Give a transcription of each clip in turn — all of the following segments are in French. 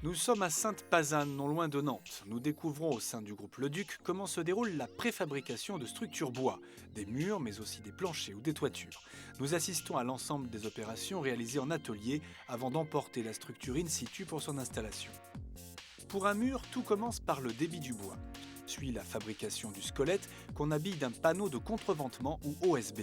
Nous sommes à Sainte-Pazanne, non loin de Nantes. Nous découvrons au sein du groupe Leduc comment se déroule la préfabrication de structures bois, des murs mais aussi des planchers ou des toitures. Nous assistons à l'ensemble des opérations réalisées en atelier avant d'emporter la structure in situ pour son installation. Pour un mur, tout commence par le débit du bois. Suit la fabrication du squelette qu'on habille d'un panneau de contreventement ou OSB.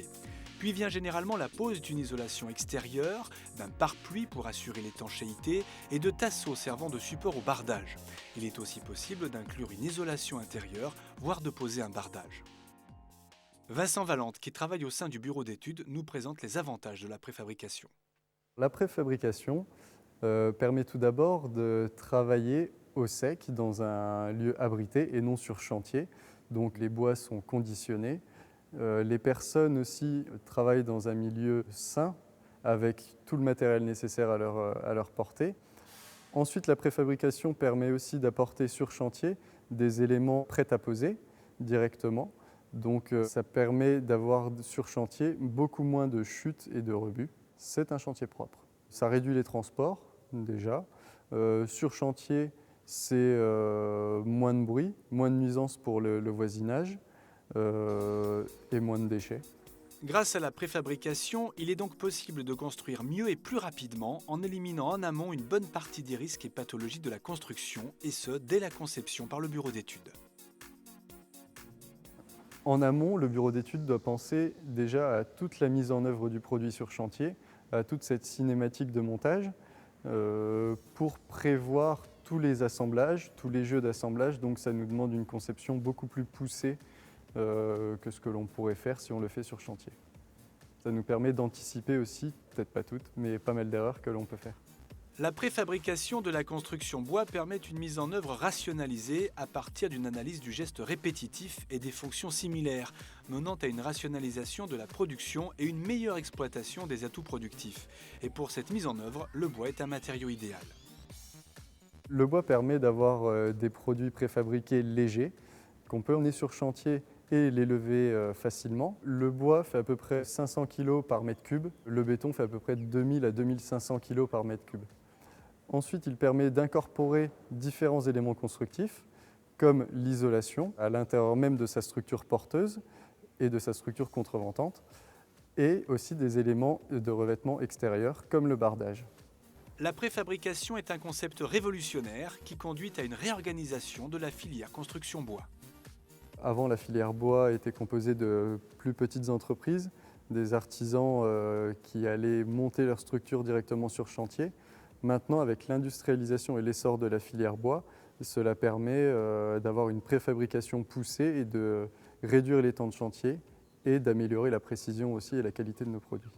Puis vient généralement la pose d'une isolation extérieure, d'un pare-pluie pour assurer l'étanchéité et de tasseaux servant de support au bardage. Il est aussi possible d'inclure une isolation intérieure, voire de poser un bardage. Vincent Valente, qui travaille au sein du bureau d'études, nous présente les avantages de la préfabrication. La préfabrication permet tout d'abord de travailler au sec dans un lieu abrité et non sur chantier. Donc les bois sont conditionnés. Les personnes aussi travaillent dans un milieu sain avec tout le matériel nécessaire à leur portée. Ensuite, la préfabrication permet aussi d'apporter sur chantier des éléments prêts à poser directement. Donc ça permet d'avoir sur chantier beaucoup moins de chutes et de rebuts. C'est un chantier propre. Ça réduit les transports déjà. Sur chantier, c'est moins de bruit, moins de nuisances pour le voisinage et moins de déchets. Grâce à la préfabrication, il est donc possible de construire mieux et plus rapidement en éliminant en amont une bonne partie des risques et pathologies de la construction, et ce, dès la conception par le bureau d'études. En amont, le bureau d'études doit penser déjà à toute la mise en œuvre du produit sur chantier, à toute cette cinématique de montage, pour prévoir tous les assemblages, tous les jeux d'assemblage. Donc ça nous demande une conception beaucoup plus poussée que ce que l'on pourrait faire si on le fait sur chantier. Ça nous permet d'anticiper aussi, peut-être pas toutes, mais pas mal d'erreurs que l'on peut faire. La préfabrication de la construction bois permet une mise en œuvre rationalisée à partir d'une analyse du geste répétitif et des fonctions similaires, menant à une rationalisation de la production et une meilleure exploitation des atouts productifs. Et pour cette mise en œuvre, le bois est un matériau idéal. Le bois permet d'avoir des produits préfabriqués légers, qu'on peut emmener sur chantier et les lever facilement. Le bois fait à peu près 500 kg par mètre cube, le béton fait à peu près 2000 à 2500 kg par mètre cube. Ensuite, il permet d'incorporer différents éléments constructifs, comme l'isolation à l'intérieur même de sa structure porteuse et de sa structure contreventante, et aussi des éléments de revêtement extérieur, comme le bardage. La préfabrication est un concept révolutionnaire qui conduit à une réorganisation de la filière construction bois. Avant, la filière bois était composée de plus petites entreprises, des artisans qui allaient monter leur structure directement sur chantier. Maintenant, avec l'industrialisation et l'essor de la filière bois, cela permet d'avoir une préfabrication poussée et de réduire les temps de chantier et d'améliorer la précision aussi et la qualité de nos produits.